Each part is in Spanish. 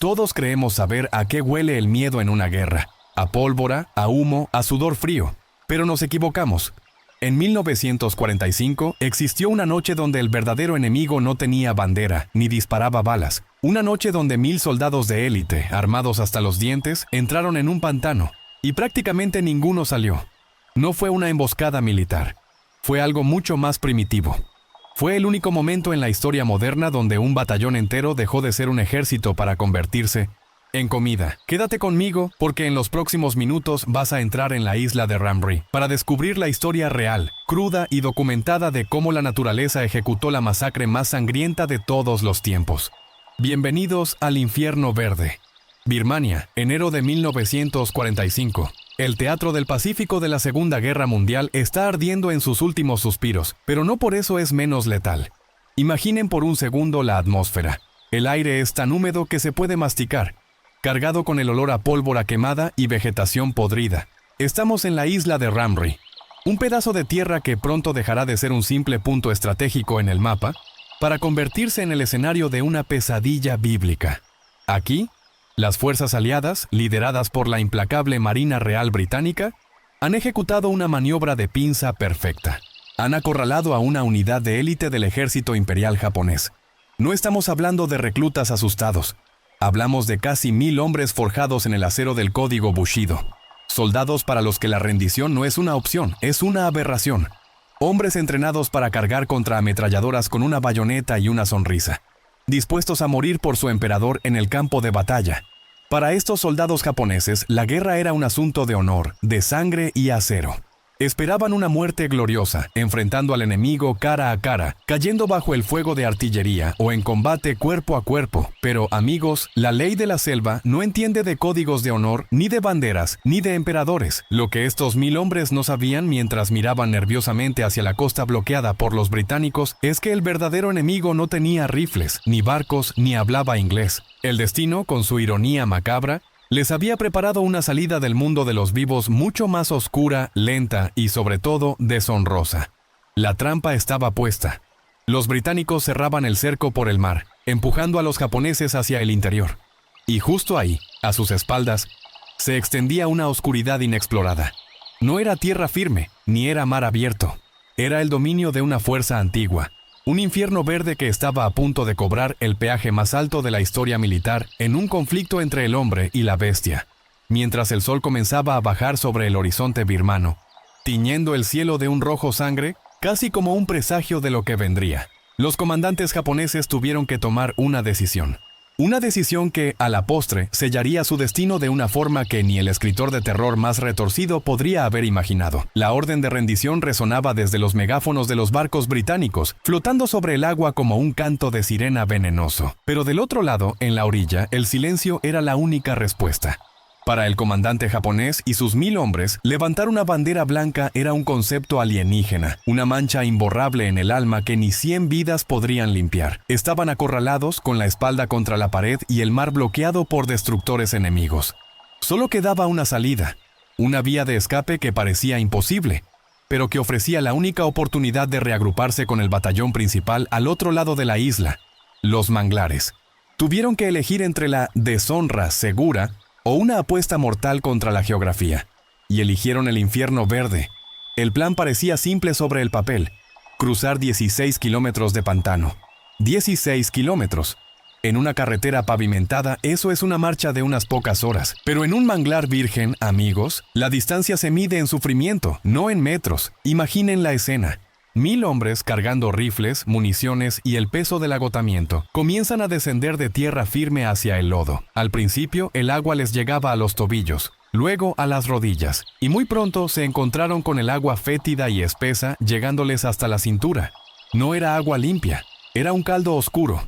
Todos creemos saber a qué huele el miedo en una guerra. A pólvora, a humo, a sudor frío. Pero nos equivocamos. En 1945 existió una noche donde el verdadero enemigo no tenía bandera, ni disparaba balas. Una noche donde 1000 soldados de élite, armados hasta los dientes, entraron en un pantano. Y prácticamente ninguno salió. No fue una emboscada militar. Fue algo mucho más primitivo. Fue el único momento en la historia moderna donde un batallón entero dejó de ser un ejército para convertirse en comida. Quédate conmigo porque en los próximos minutos vas a entrar en la isla de Rambri para descubrir la historia real, cruda y documentada de cómo la naturaleza ejecutó la masacre más sangrienta de todos los tiempos. Bienvenidos al Infierno Verde. Birmania, enero de 1945. El Teatro del Pacífico de la Segunda Guerra Mundial está ardiendo en sus últimos suspiros, pero no por eso es menos letal. Imaginen por un segundo la atmósfera. El aire es tan húmedo que se puede masticar, cargado con el olor a pólvora quemada y vegetación podrida. Estamos en la isla de Rambri, un pedazo de tierra que pronto dejará de ser un simple punto estratégico en el mapa, para convertirse en el escenario de una pesadilla bíblica. Aquí, las fuerzas aliadas, lideradas por la implacable Marina Real Británica, han ejecutado una maniobra de pinza perfecta. Han acorralado a una unidad de élite del ejército imperial japonés. No estamos hablando de reclutas asustados. Hablamos de casi 1000 hombres forjados en el acero del código Bushido. Soldados para los que la rendición no es una opción, es una aberración. Hombres entrenados para cargar contra ametralladoras con una bayoneta y una sonrisa. Dispuestos a morir por su emperador en el campo de batalla. Para estos soldados japoneses, la guerra era un asunto de honor, de sangre y acero. Esperaban una muerte gloriosa, enfrentando al enemigo cara a cara, cayendo bajo el fuego de artillería o en combate cuerpo a cuerpo. Pero, amigos, la ley de la selva no entiende de códigos de honor, ni de banderas, ni de emperadores. Lo que estos 1000 hombres no sabían mientras miraban nerviosamente hacia la costa bloqueada por los británicos es que el verdadero enemigo no tenía rifles, ni barcos, ni hablaba inglés. El destino, con su ironía macabra, les había preparado una salida del mundo de los vivos mucho más oscura, lenta y, sobre todo, deshonrosa. La trampa estaba puesta. Los británicos cerraban el cerco por el mar, empujando a los japoneses hacia el interior. Y justo ahí, a sus espaldas, se extendía una oscuridad inexplorada. No era tierra firme, ni era mar abierto. Era el dominio de una fuerza antigua. Un infierno verde que estaba a punto de cobrar el peaje más alto de la historia militar en un conflicto entre el hombre y la bestia, mientras el sol comenzaba a bajar sobre el horizonte birmano, tiñendo el cielo de un rojo sangre, casi como un presagio de lo que vendría. Los comandantes japoneses tuvieron que tomar una decisión. Una decisión que, a la postre, sellaría su destino de una forma que ni el escritor de terror más retorcido podría haber imaginado. La orden de rendición resonaba desde los megáfonos de los barcos británicos, flotando sobre el agua como un canto de sirena venenoso. Pero del otro lado, en la orilla, el silencio era la única respuesta. Para el comandante japonés y sus 1000 hombres, levantar una bandera blanca era un concepto alienígena, una mancha imborrable en el alma que ni 100 vidas podrían limpiar. Estaban acorralados, con la espalda contra la pared y el mar bloqueado por destructores enemigos. Solo quedaba una salida, una vía de escape que parecía imposible, pero que ofrecía la única oportunidad de reagruparse con el batallón principal al otro lado de la isla, los manglares. Tuvieron que elegir entre la deshonra segura o una apuesta mortal contra la geografía, y eligieron el infierno verde. El plan parecía simple sobre el papel: cruzar 16 kilómetros de pantano. 16 kilómetros. En una carretera pavimentada, eso es una marcha de unas pocas horas. Pero en un manglar virgen, amigos, la distancia se mide en sufrimiento, no en metros. Imaginen la escena. 1000 hombres cargando rifles, municiones y el peso del agotamiento comienzan a descender de tierra firme hacia el lodo. Al principio, el agua les llegaba a los tobillos, luego a las rodillas, y muy pronto se encontraron con el agua fétida y espesa llegándoles hasta la cintura. No era agua limpia, era un caldo oscuro.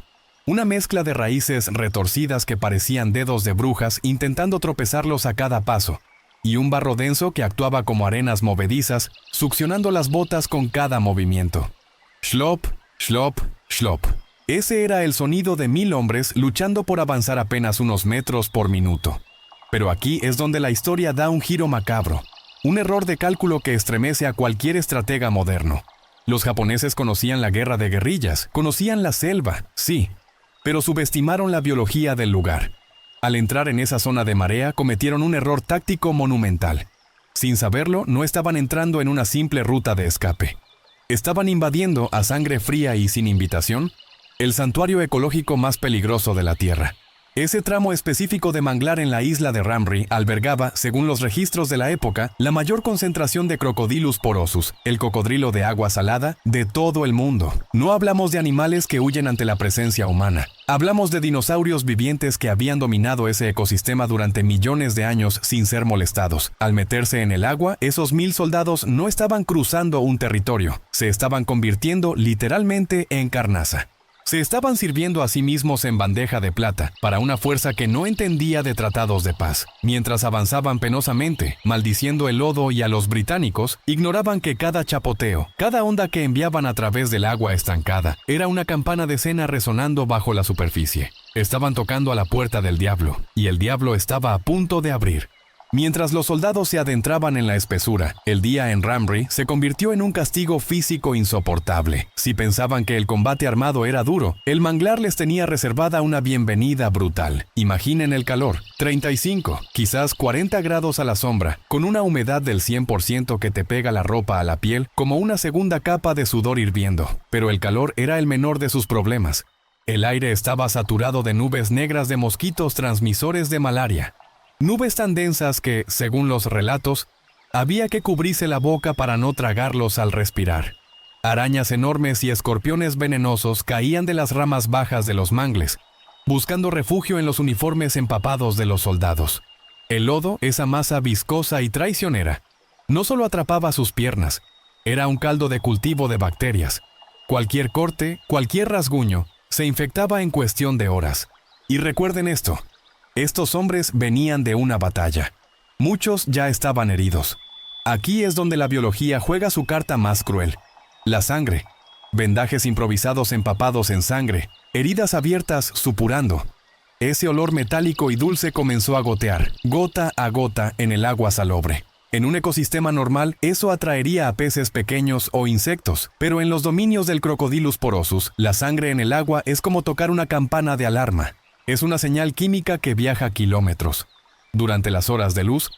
Una mezcla de raíces retorcidas que parecían dedos de brujas intentando tropezarlos a cada paso, y un barro denso que actuaba como arenas movedizas, succionando las botas con cada movimiento. Shlop, shlop, shlop. Ese era el sonido de 1000 hombres luchando por avanzar apenas unos metros por minuto. Pero aquí es donde la historia da un giro macabro, un error de cálculo que estremece a cualquier estratega moderno. Los japoneses conocían la guerra de guerrillas, conocían la selva, sí, pero subestimaron la biología del lugar. Al entrar en esa zona de marea, cometieron un error táctico monumental. Sin saberlo, no estaban entrando en una simple ruta de escape. Estaban invadiendo, a sangre fría y sin invitación, el santuario ecológico más peligroso de la Tierra. Ese tramo específico de manglar en la isla de Rhamri albergaba, según los registros de la época, la mayor concentración de Crocodylus porosus, el cocodrilo de agua salada, de todo el mundo. No hablamos de animales que huyen ante la presencia humana. Hablamos de dinosaurios vivientes que habían dominado ese ecosistema durante millones de años sin ser molestados. Al meterse en el agua, esos 1000 soldados no estaban cruzando un territorio, se estaban convirtiendo literalmente en carnaza. Se estaban sirviendo a sí mismos en bandeja de plata para una fuerza que no entendía de tratados de paz. Mientras avanzaban penosamente, maldiciendo el lodo y a los británicos, ignoraban que cada chapoteo, cada onda que enviaban a través del agua estancada, era una campana de cena resonando bajo la superficie. Estaban tocando a la puerta del diablo, y el diablo estaba a punto de abrir. Mientras los soldados se adentraban en la espesura, el día en Rhamri se convirtió en un castigo físico insoportable. Si pensaban que el combate armado era duro, el manglar les tenía reservada una bienvenida brutal. Imaginen el calor, 35, quizás 40 grados a la sombra, con una humedad del 100% que te pega la ropa a la piel como una segunda capa de sudor hirviendo. Pero el calor era el menor de sus problemas. El aire estaba saturado de nubes negras de mosquitos transmisores de malaria. Nubes tan densas que, según los relatos, había que cubrirse la boca para no tragarlos al respirar. Arañas enormes y escorpiones venenosos caían de las ramas bajas de los mangles, buscando refugio en los uniformes empapados de los soldados. El lodo, esa masa viscosa y traicionera, no solo atrapaba sus piernas, era un caldo de cultivo de bacterias. Cualquier corte, cualquier rasguño, se infectaba en cuestión de horas. Y recuerden esto. Estos hombres venían de una batalla. Muchos ya estaban heridos. Aquí es donde la biología juega su carta más cruel. La sangre. Vendajes improvisados empapados en sangre. Heridas abiertas supurando. Ese olor metálico y dulce comenzó a gotear, gota a gota, en el agua salobre. En un ecosistema normal, eso atraería a peces pequeños o insectos, pero en los dominios del Crocodylus porosus, la sangre en el agua es como tocar una campana de alarma. Es una señal química que viaja kilómetros. Durante las horas de luz,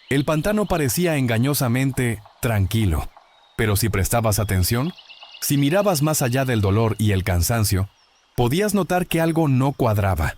el pantano parecía engañosamente tranquilo. Pero si prestabas atención, si mirabas más allá del dolor y el cansancio, podías notar que algo no cuadraba.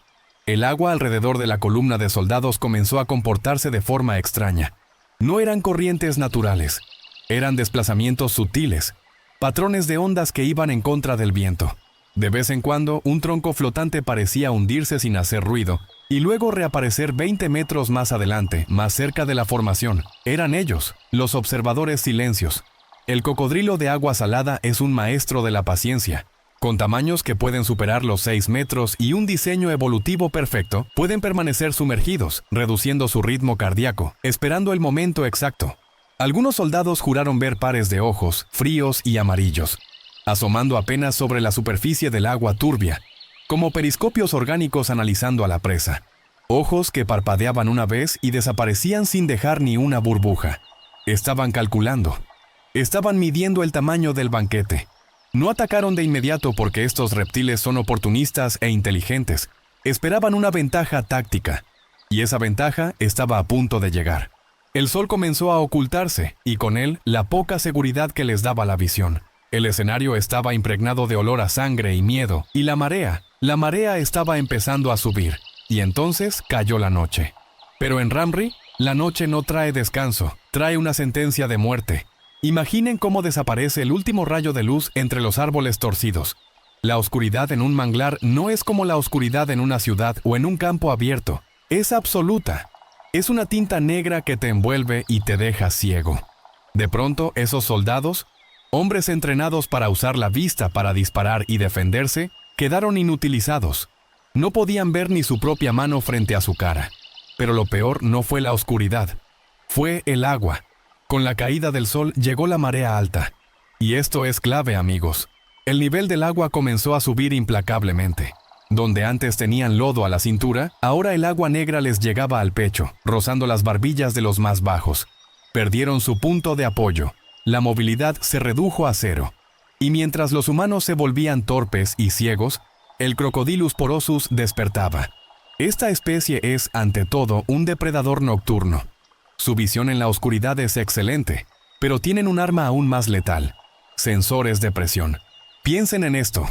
El agua alrededor de la columna de soldados comenzó a comportarse de forma extraña. No eran corrientes naturales, eran desplazamientos sutiles, patrones de ondas que iban en contra del viento. De vez en cuando, un tronco flotante parecía hundirse sin hacer ruido, y luego reaparecer 20 metros más adelante, más cerca de la formación. Eran ellos, los observadores silencios. El cocodrilo de agua salada es un maestro de la paciencia. Con tamaños que pueden superar los 6 metros y un diseño evolutivo perfecto, pueden permanecer sumergidos, reduciendo su ritmo cardíaco, esperando el momento exacto. Algunos soldados juraron ver pares de ojos, fríos y amarillos, asomando apenas sobre la superficie del agua turbia, como periscopios orgánicos analizando a la presa. Ojos que parpadeaban una vez y desaparecían sin dejar ni una burbuja. Estaban calculando. Estaban midiendo el tamaño del banquete. No atacaron de inmediato porque estos reptiles son oportunistas e inteligentes. Esperaban una ventaja táctica, y esa ventaja estaba a punto de llegar. El sol comenzó a ocultarse, y con él la poca seguridad que les daba la visión. El escenario estaba impregnado de olor a sangre y miedo, y la marea estaba empezando a subir, y entonces cayó la noche. Pero en Rhamri, la noche no trae descanso, trae una sentencia de muerte. Imaginen cómo desaparece el último rayo de luz entre los árboles torcidos. La oscuridad en un manglar no es como la oscuridad en una ciudad o en un campo abierto, es absoluta. Es una tinta negra que te envuelve y te deja ciego. De pronto, esos soldados, hombres entrenados para usar la vista para disparar y defenderse, quedaron inutilizados. No podían ver ni su propia mano frente a su cara. Pero lo peor no fue la oscuridad, fue el agua. Con la caída del sol llegó la marea alta. Y esto es clave, amigos. El nivel del agua comenzó a subir implacablemente. Donde antes tenían lodo a la cintura, ahora el agua negra les llegaba al pecho, rozando las barbillas de los más bajos. Perdieron su punto de apoyo. La movilidad se redujo a cero. Y mientras los humanos se volvían torpes y ciegos, el Crocodylus porosus despertaba. Esta especie es, ante todo, un depredador nocturno. Su visión en la oscuridad es excelente, pero tienen un arma aún más letal: sensores de presión. Piensen en esto: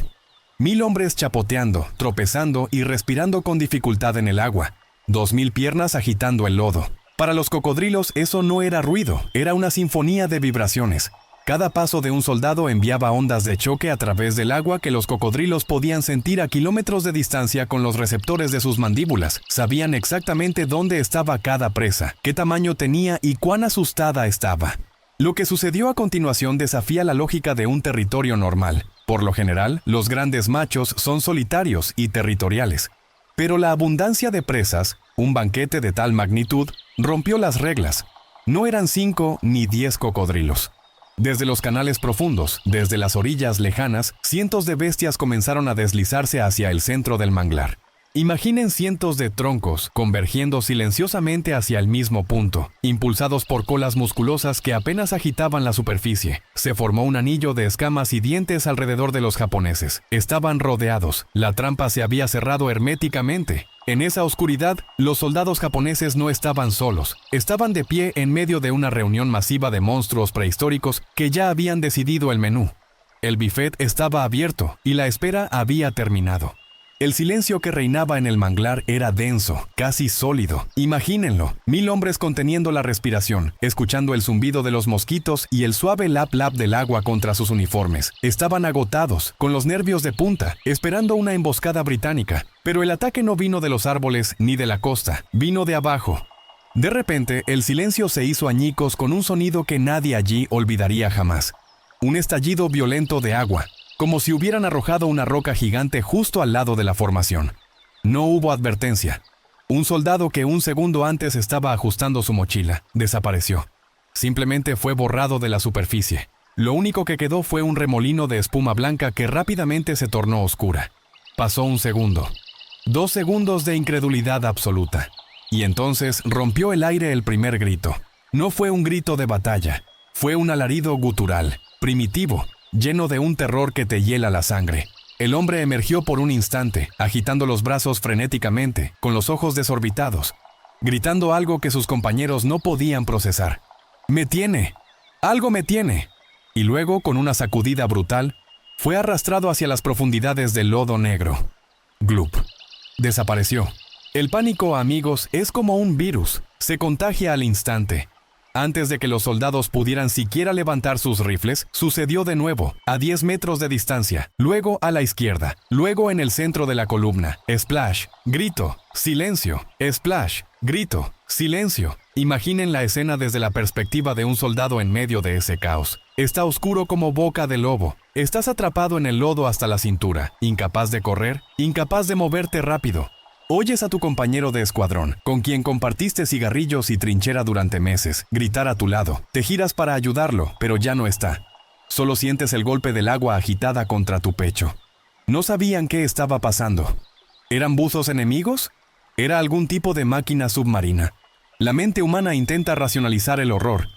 1000 hombres chapoteando, tropezando y respirando con dificultad en el agua, 2000 piernas agitando el lodo. Para los cocodrilos eso no era ruido, era una sinfonía de vibraciones. Cada paso de un soldado enviaba ondas de choque a través del agua que los cocodrilos podían sentir a kilómetros de distancia con los receptores de sus mandíbulas. Sabían exactamente dónde estaba cada presa, qué tamaño tenía y cuán asustada estaba. Lo que sucedió a continuación desafía la lógica de un territorio normal. Por lo general, los grandes machos son solitarios y territoriales. Pero la abundancia de presas, un banquete de tal magnitud, rompió las reglas. No eran 5 ni 10 cocodrilos. Desde los canales profundos, desde las orillas lejanas, cientos de bestias comenzaron a deslizarse hacia el centro del manglar. Imaginen cientos de troncos convergiendo silenciosamente hacia el mismo punto, impulsados por colas musculosas que apenas agitaban la superficie. Se formó un anillo de escamas y dientes alrededor de los japoneses. Estaban rodeados. La trampa se había cerrado herméticamente. En esa oscuridad, los soldados japoneses no estaban solos. Estaban de pie en medio de una reunión masiva de monstruos prehistóricos que ya habían decidido el menú. El buffet estaba abierto y la espera había terminado. El silencio que reinaba en el manglar era denso, casi sólido. Imagínenlo: 1000 hombres conteniendo la respiración, escuchando el zumbido de los mosquitos y el suave lap-lap del agua contra sus uniformes. Estaban agotados, con los nervios de punta, esperando una emboscada británica. Pero el ataque no vino de los árboles ni de la costa, vino de abajo. De repente, el silencio se hizo añicos con un sonido que nadie allí olvidaría jamás. Un estallido violento de agua, como si hubieran arrojado una roca gigante justo al lado de la formación. No hubo advertencia. Un soldado que un segundo antes estaba ajustando su mochila desapareció. Simplemente fue borrado de la superficie. Lo único que quedó fue un remolino de espuma blanca que rápidamente se tornó oscura. Pasó un segundo. 2 segundos de incredulidad absoluta. Y entonces rompió el aire el primer grito. No fue un grito de batalla. Fue un alarido gutural, primitivo, lleno de un terror que te hiela la sangre. El hombre emergió por un instante, agitando los brazos frenéticamente, con los ojos desorbitados, gritando algo que sus compañeros no podían procesar. ¡Me tiene! ¡Algo me tiene! Y luego, con una sacudida brutal, fue arrastrado hacia las profundidades del lodo negro. Glup. Desapareció. El pánico, amigos, es como un virus. Se contagia al instante. Antes de que los soldados pudieran siquiera levantar sus rifles, sucedió de nuevo, a 10 metros de distancia, luego a la izquierda, luego en el centro de la columna. Splash, grito, silencio, splash, grito, silencio. Imaginen la escena desde la perspectiva de un soldado en medio de ese caos. Está oscuro como boca de lobo. Estás atrapado en el lodo hasta la cintura, incapaz de correr, incapaz de moverte rápido. Oyes a tu compañero de escuadrón, con quien compartiste cigarrillos y trinchera durante meses, gritar a tu lado. Te giras para ayudarlo, pero ya no está. Solo sientes el golpe del agua agitada contra tu pecho. No sabían qué estaba pasando. ¿Eran buzos enemigos? ¿Era algún tipo de máquina submarina? La mente humana intenta racionalizar el horror,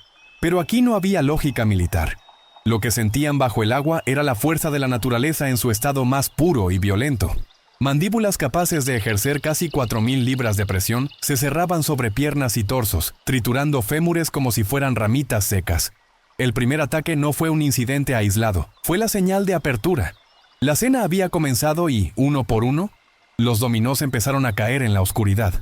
pero aquí no había lógica militar. Lo que sentían bajo el agua era la fuerza de la naturaleza en su estado más puro y violento. Mandíbulas capaces de ejercer casi 4000 libras de presión se cerraban sobre piernas y torsos, triturando fémures como si fueran ramitas secas. El primer ataque no fue un incidente aislado, fue la señal de apertura. La cena había comenzado y, uno por uno, los dominós empezaron a caer en la oscuridad.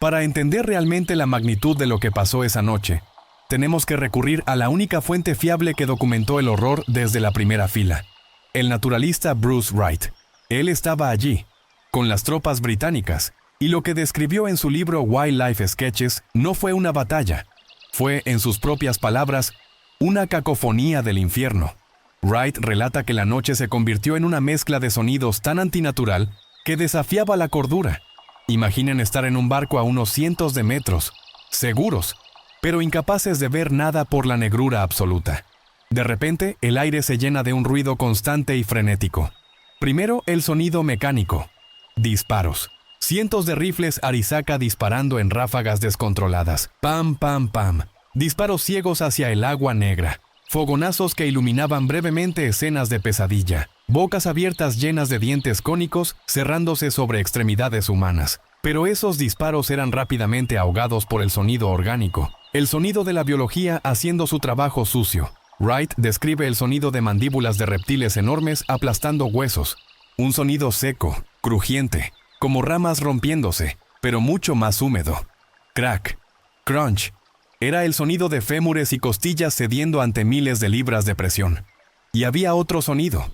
Para entender realmente la magnitud de lo que pasó esa noche, tenemos que recurrir a la única fuente fiable que documentó el horror desde la primera fila: el naturalista Bruce Wright. Él estaba allí, con las tropas británicas, y lo que describió en su libro Wildlife Sketches no fue una batalla. Fue, en sus propias palabras, una cacofonía del infierno. Wright relata que la noche se convirtió en una mezcla de sonidos tan antinatural que desafiaba la cordura. Imaginen estar en un barco a unos cientos de metros, seguros, pero incapaces de ver nada por la negrura absoluta. De repente, el aire se llena de un ruido constante y frenético. Primero, el sonido mecánico. Disparos. Cientos de rifles Arisaka disparando en ráfagas descontroladas. Pam, pam, pam. Disparos ciegos hacia el agua negra. Fogonazos que iluminaban brevemente escenas de pesadilla. Bocas abiertas llenas de dientes cónicos cerrándose sobre extremidades humanas. Pero esos disparos eran rápidamente ahogados por el sonido orgánico, el sonido de la biología haciendo su trabajo sucio. Wright describe el sonido de mandíbulas de reptiles enormes aplastando huesos. Un sonido seco, crujiente, como ramas rompiéndose, pero mucho más húmedo. Crack, crunch. Era el sonido de fémures y costillas cediendo ante miles de libras de presión. Y había otro sonido.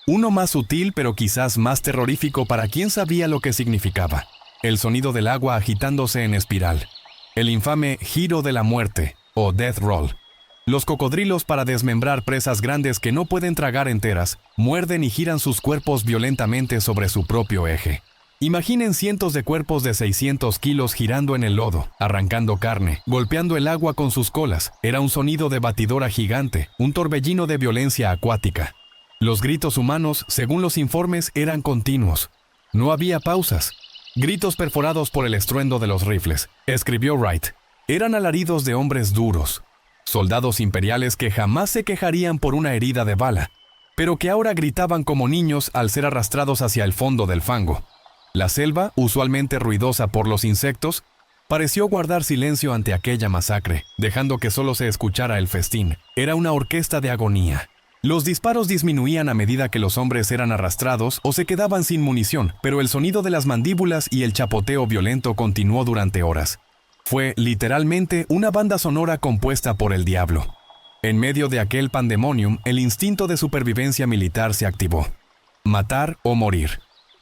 Uno más sutil pero quizás más terrorífico para quien sabía lo que significaba. El sonido del agua agitándose en espiral. El infame giro de la muerte, o death roll. Los cocodrilos, para desmembrar presas grandes que no pueden tragar enteras, muerden y giran sus cuerpos violentamente sobre su propio eje. Imaginen cientos de cuerpos de 600 kilos girando en el lodo, arrancando carne, golpeando el agua con sus colas. Era un sonido de batidora gigante, un torbellino de violencia acuática. Los gritos humanos, según los informes, eran continuos. No había pausas. Gritos perforados por el estruendo de los rifles, escribió Wright. Eran alaridos de hombres duros. Soldados imperiales que jamás se quejarían por una herida de bala, pero que ahora gritaban como niños al ser arrastrados hacia el fondo del fango. La selva, usualmente ruidosa por los insectos, pareció guardar silencio ante aquella masacre, dejando que solo se escuchara el festín. Era una orquesta de agonía. Los disparos disminuían a medida que los hombres eran arrastrados o se quedaban sin munición, pero el sonido de las mandíbulas y el chapoteo violento continuó durante horas. Fue, literalmente, una banda sonora compuesta por el diablo. En medio de aquel pandemonium, el instinto de supervivencia militar se activó. Matar o morir.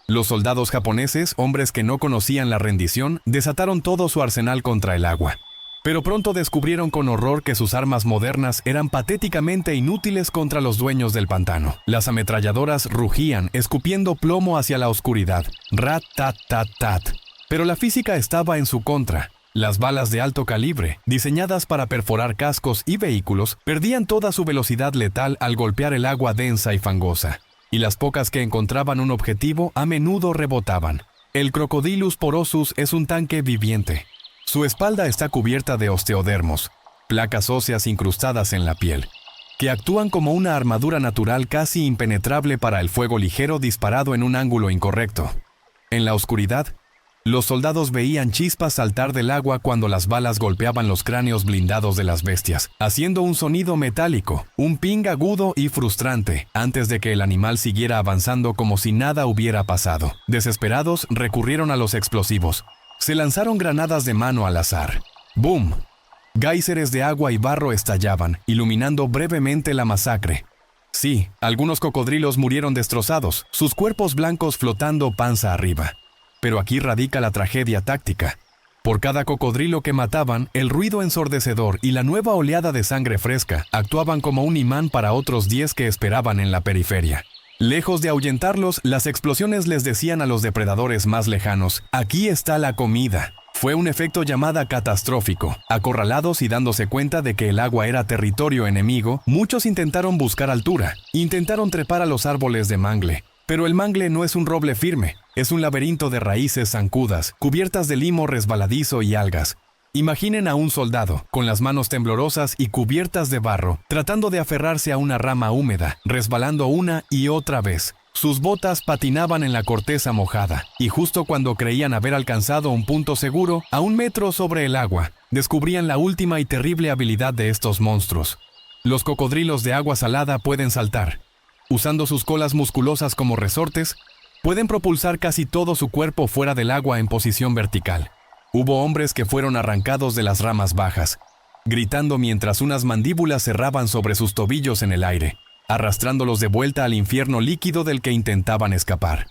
Los soldados japoneses, hombres que no conocían la rendición, desataron todo su arsenal contra el agua. Pero pronto descubrieron con horror que sus armas modernas eran patéticamente inútiles contra los dueños del pantano. Las ametralladoras rugían, escupiendo plomo hacia la oscuridad. Rat-tat-tat-tat. Pero la física estaba en su contra. Las balas de alto calibre, diseñadas para perforar cascos y vehículos, perdían toda su velocidad letal al golpear el agua densa y fangosa. Y las pocas que encontraban un objetivo a menudo rebotaban. El Crocodylus porosus es un tanque viviente. Su espalda está cubierta de osteodermos, placas óseas incrustadas en la piel, que actúan como una armadura natural casi impenetrable para el fuego ligero disparado en un ángulo incorrecto. En la oscuridad, los soldados veían chispas saltar del agua cuando las balas golpeaban los cráneos blindados de las bestias, haciendo un sonido metálico, un ping agudo y frustrante, antes de que el animal siguiera avanzando como si nada hubiera pasado. Desesperados, recurrieron a los explosivos. Se lanzaron granadas de mano al azar. ¡Boom! Géiseres de agua y barro estallaban, iluminando brevemente la masacre. Sí, algunos cocodrilos murieron destrozados, sus cuerpos blancos flotando panza arriba. Pero aquí radica la tragedia táctica. Por cada cocodrilo que mataban, el ruido ensordecedor y la nueva oleada de sangre fresca actuaban como un imán para otros 10 que esperaban en la periferia. Lejos de ahuyentarlos, las explosiones les decían a los depredadores más lejanos: «Aquí está la comida». Fue un efecto llamada catastrófico. Acorralados y dándose cuenta de que el agua era territorio enemigo, muchos intentaron buscar altura. Intentaron trepar a los árboles de mangle. Pero el mangle no es un roble firme, es un laberinto de raíces zancudas, cubiertas de limo resbaladizo y algas. Imaginen a un soldado, con las manos temblorosas y cubiertas de barro, tratando de aferrarse a una rama húmeda, resbalando una y otra vez. Sus botas patinaban en la corteza mojada, y justo cuando creían haber alcanzado un punto seguro, a 1 metro sobre el agua, descubrían la última y terrible habilidad de estos monstruos. Los cocodrilos de agua salada pueden saltar. Usando sus colas musculosas como resortes, pueden propulsar casi todo su cuerpo fuera del agua en posición vertical. Hubo hombres que fueron arrancados de las ramas bajas, gritando mientras unas mandíbulas cerraban sobre sus tobillos en el aire, arrastrándolos de vuelta al infierno líquido del que intentaban escapar.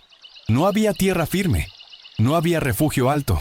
No había tierra firme, no había refugio alto.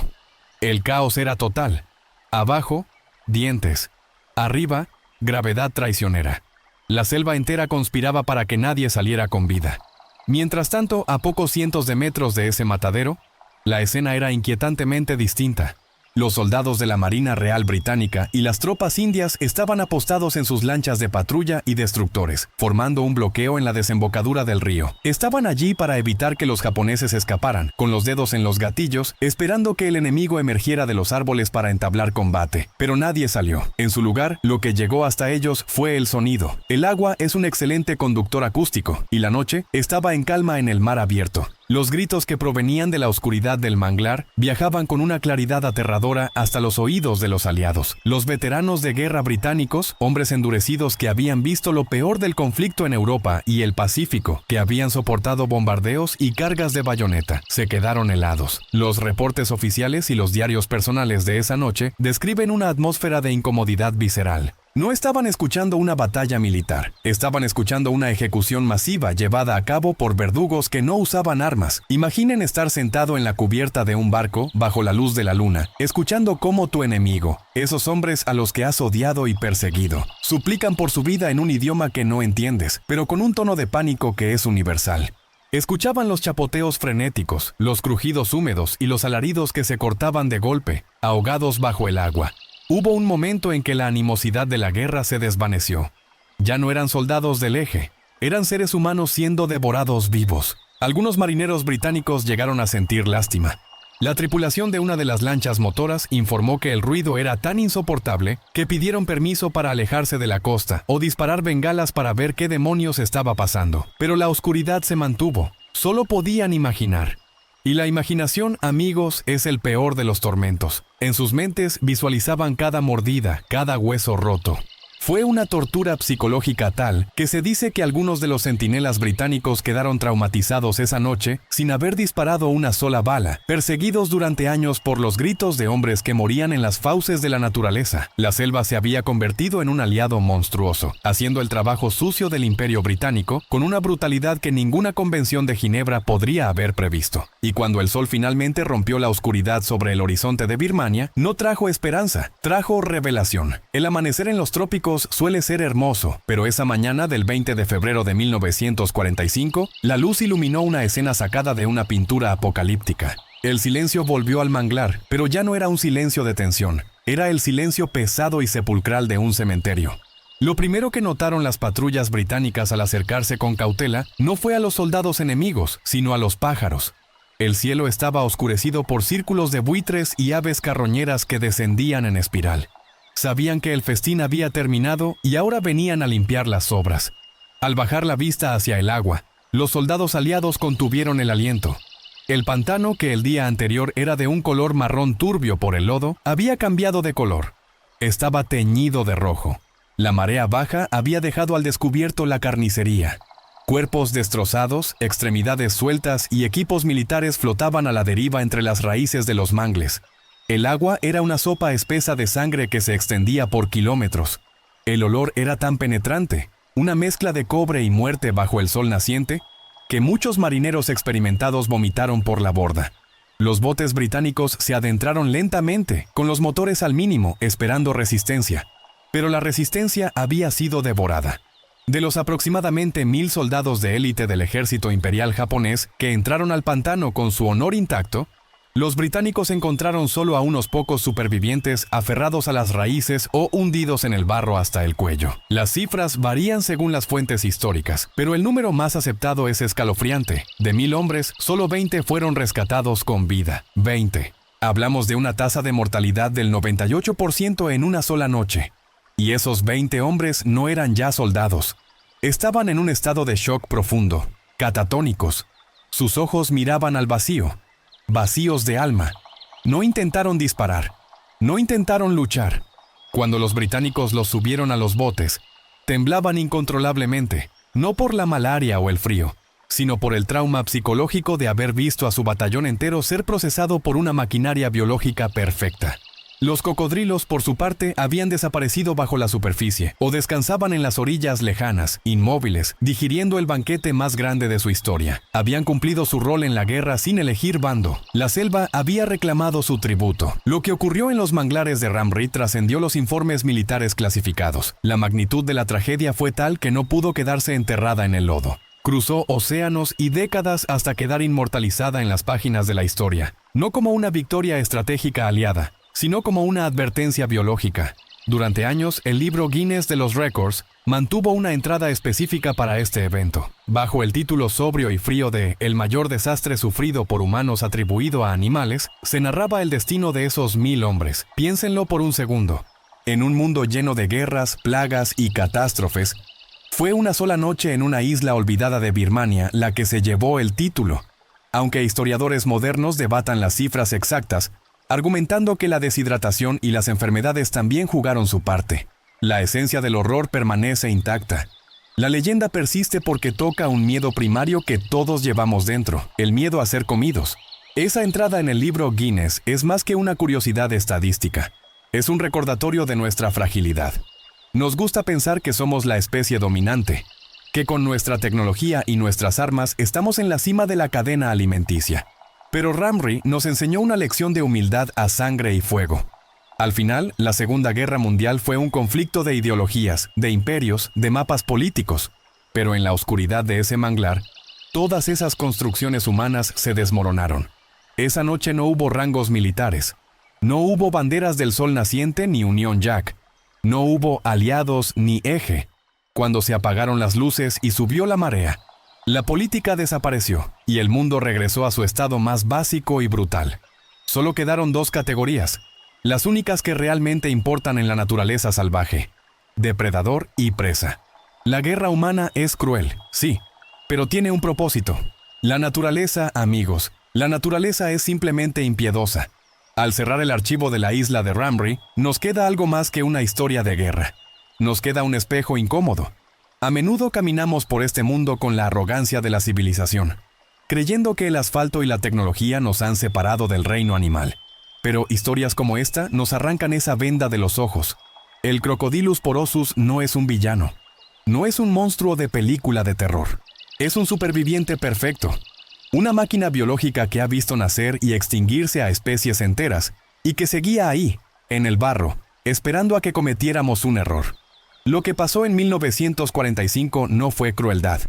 El caos era total. Abajo, dientes. Arriba, gravedad traicionera. La selva entera conspiraba para que nadie saliera con vida. Mientras tanto, a pocos cientos de metros de ese matadero, la escena era inquietantemente distinta. Los soldados de la Marina Real Británica y las tropas indias estaban apostados en sus lanchas de patrulla y destructores, formando un bloqueo en la desembocadura del río. Estaban allí para evitar que los japoneses escaparan, con los dedos en los gatillos, esperando que el enemigo emergiera de los árboles para entablar combate. Pero nadie salió. En su lugar, lo que llegó hasta ellos fue el sonido. El agua es un excelente conductor acústico, y la noche estaba en calma en el mar abierto. Los gritos que provenían de la oscuridad del manglar viajaban con una claridad aterradora hasta los oídos de los aliados. Los veteranos de guerra británicos, hombres endurecidos que habían visto lo peor del conflicto en Europa y el Pacífico, que habían soportado bombardeos y cargas de bayoneta, se quedaron helados. Los reportes oficiales y los diarios personales de esa noche describen una atmósfera de incomodidad visceral. No estaban escuchando una batalla militar, estaban escuchando una ejecución masiva llevada a cabo por verdugos que no usaban armas. Imaginen estar sentado en la cubierta de un barco, bajo la luz de la luna, escuchando cómo tu enemigo, esos hombres a los que has odiado y perseguido, suplican por su vida en un idioma que no entiendes, pero con un tono de pánico que es universal. Escuchaban los chapoteos frenéticos, los crujidos húmedos y los alaridos que se cortaban de golpe, ahogados bajo el agua. Hubo un momento en que la animosidad de la guerra se desvaneció. Ya no eran soldados del eje, eran seres humanos siendo devorados vivos. Algunos marineros británicos llegaron a sentir lástima. La tripulación de una de las lanchas motoras informó que el ruido era tan insoportable que pidieron permiso para alejarse de la costa o disparar bengalas para ver qué demonios estaba pasando. Pero la oscuridad se mantuvo. Solo podían imaginar. Y la imaginación, amigos, es el peor de los tormentos. En sus mentes visualizaban cada mordida, cada hueso roto. Fue una tortura psicológica tal que se dice que algunos de los centinelas británicos quedaron traumatizados esa noche sin haber disparado una sola bala, perseguidos durante años por los gritos de hombres que morían en las fauces de la naturaleza. La selva se había convertido en un aliado monstruoso, haciendo el trabajo sucio del Imperio Británico con una brutalidad que ninguna convención de Ginebra podría haber previsto. Y cuando el sol finalmente rompió la oscuridad sobre el horizonte de Birmania, no trajo esperanza, trajo revelación. El amanecer en los trópicos suele ser hermoso, pero esa mañana del 20 de febrero de 1945, la luz iluminó una escena sacada de una pintura apocalíptica. El silencio volvió al manglar, pero ya no era un silencio de tensión, era el silencio pesado y sepulcral de un cementerio. Lo primero que notaron las patrullas británicas al acercarse con cautela no fue a los soldados enemigos, sino a los pájaros. El cielo estaba oscurecido por círculos de buitres y aves carroñeras que descendían en espiral. Sabían que el festín había terminado y ahora venían a limpiar las sobras. Al bajar la vista hacia el agua, los soldados aliados contuvieron el aliento. El pantano, que el día anterior era de un color marrón turbio por el lodo, había cambiado de color. Estaba teñido de rojo. La marea baja había dejado al descubierto la carnicería. Cuerpos destrozados, extremidades sueltas y equipos militares flotaban a la deriva entre las raíces de los mangles. El agua era una sopa espesa de sangre que se extendía por kilómetros. El olor era tan penetrante, una mezcla de cobre y muerte bajo el sol naciente, que muchos marineros experimentados vomitaron por la borda. Los botes británicos se adentraron lentamente, con los motores al mínimo, esperando resistencia. Pero la resistencia había sido devorada. De los aproximadamente 1000 soldados de élite del ejército imperial japonés que entraron al pantano con su honor intacto, los británicos encontraron solo a unos pocos supervivientes aferrados a las raíces o hundidos en el barro hasta el cuello. Las cifras varían según las fuentes históricas, pero el número más aceptado es escalofriante. De 1000 hombres, solo 20 fueron rescatados con vida. 20. Hablamos de una tasa de mortalidad del 98% en una sola noche. Y esos 20 hombres no eran ya soldados. Estaban en un estado de shock profundo, catatónicos. Sus ojos miraban al vacío. Vacíos de alma. No intentaron disparar. No intentaron luchar. Cuando los británicos los subieron a los botes, temblaban incontrolablemente, no por la malaria o el frío, sino por el trauma psicológico de haber visto a su batallón entero ser procesado por una maquinaria biológica perfecta. Los cocodrilos, por su parte, habían desaparecido bajo la superficie o descansaban en las orillas lejanas, inmóviles, digiriendo el banquete más grande de su historia. Habían cumplido su rol en la guerra sin elegir bando. La selva había reclamado su tributo. Lo que ocurrió en los manglares de Ramree trascendió los informes militares clasificados. La magnitud de la tragedia fue tal que no pudo quedarse enterrada en el lodo. Cruzó océanos y décadas hasta quedar inmortalizada en las páginas de la historia, no como una victoria estratégica aliada, sino como una advertencia biológica. Durante años, el libro Guinness de los Récords mantuvo una entrada específica para este evento, bajo el título sobrio y frío de El mayor desastre sufrido por humanos atribuido a animales. Se narraba el destino de esos 1000 hombres. Piénsenlo por un segundo. En un mundo lleno de guerras, plagas y catástrofes, fue una sola noche en una isla olvidada de Birmania la que se llevó el título. aunque historiadores modernos debatan las cifras exactas, argumentando que la deshidratación y las enfermedades también jugaron su parte. La esencia del horror permanece intacta. La leyenda persiste porque toca un miedo primario que todos llevamos dentro, el miedo a ser comidos. Esa entrada en el libro Guinness es más que una curiosidad estadística. Es un recordatorio de nuestra fragilidad. Nos gusta pensar que somos la especie dominante, que con nuestra tecnología y nuestras armas estamos en la cima de la cadena alimenticia. Pero Ramri nos enseñó una lección de humildad a sangre y fuego. Al final, la Segunda Guerra Mundial fue un conflicto de ideologías, de imperios, de mapas políticos. Pero en la oscuridad de ese manglar, todas esas construcciones humanas se desmoronaron. Esa noche no hubo rangos militares. No hubo banderas del sol naciente ni Unión Jack. No hubo aliados ni eje. Cuando se apagaron las luces y subió la marea, la política desapareció y el mundo regresó a su estado más básico y brutal. Solo quedaron dos categorías, las únicas que realmente importan en la naturaleza salvaje: depredador y presa. La guerra humana es cruel, sí, pero tiene un propósito. La naturaleza, amigos, la naturaleza es simplemente impiedosa. Al cerrar el archivo de la isla de Ramri, nos queda algo más que una historia de guerra. Nos queda un espejo incómodo. A menudo caminamos por este mundo con la arrogancia de la civilización, creyendo que el asfalto y la tecnología nos han separado del reino animal. Pero historias como esta nos arrancan esa venda de los ojos. El Crocodylus porosus no es un villano. No es un monstruo de película de terror. Es un superviviente perfecto. Una máquina biológica que ha visto nacer y extinguirse a especies enteras y que seguía ahí, en el barro, esperando a que cometiéramos un error. Lo que pasó en 1945 no fue crueldad,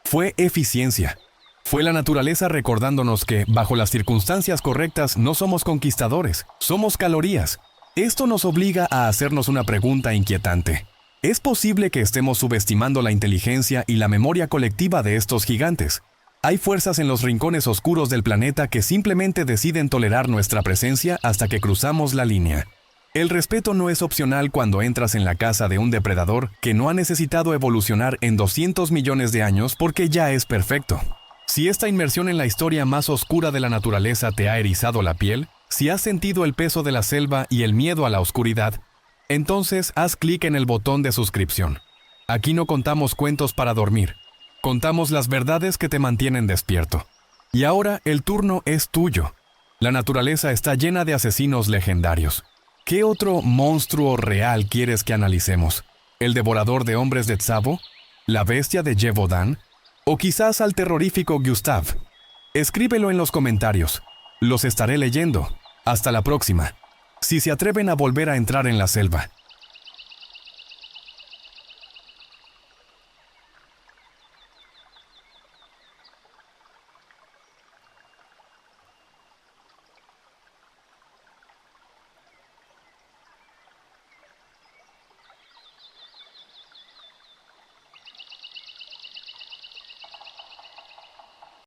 fue eficiencia. Fue la naturaleza recordándonos que, bajo las circunstancias correctas, no somos conquistadores, somos calorías. Esto nos obliga a hacernos una pregunta inquietante. ¿Es posible que estemos subestimando la inteligencia y la memoria colectiva de estos gigantes? Hay fuerzas en los rincones oscuros del planeta que simplemente deciden tolerar nuestra presencia hasta que cruzamos la línea. El respeto no es opcional cuando entras en la casa de un depredador que no ha necesitado evolucionar en 200 millones de años porque ya es perfecto. Si esta inmersión en la historia más oscura de la naturaleza te ha erizado la piel, si has sentido el peso de la selva y el miedo a la oscuridad, entonces haz clic en el botón de suscripción. Aquí no contamos cuentos para dormir. Contamos las verdades que te mantienen despierto. Y ahora el turno es tuyo. La naturaleza está llena de asesinos legendarios. ¿Qué otro monstruo real quieres que analicemos? ¿El devorador de hombres de Tsavo? ¿La bestia de Gévaudan? ¿O quizás al terrorífico Gustav? Escríbelo en los comentarios. Los estaré leyendo. Hasta la próxima. Si se atreven a volver a entrar en la selva,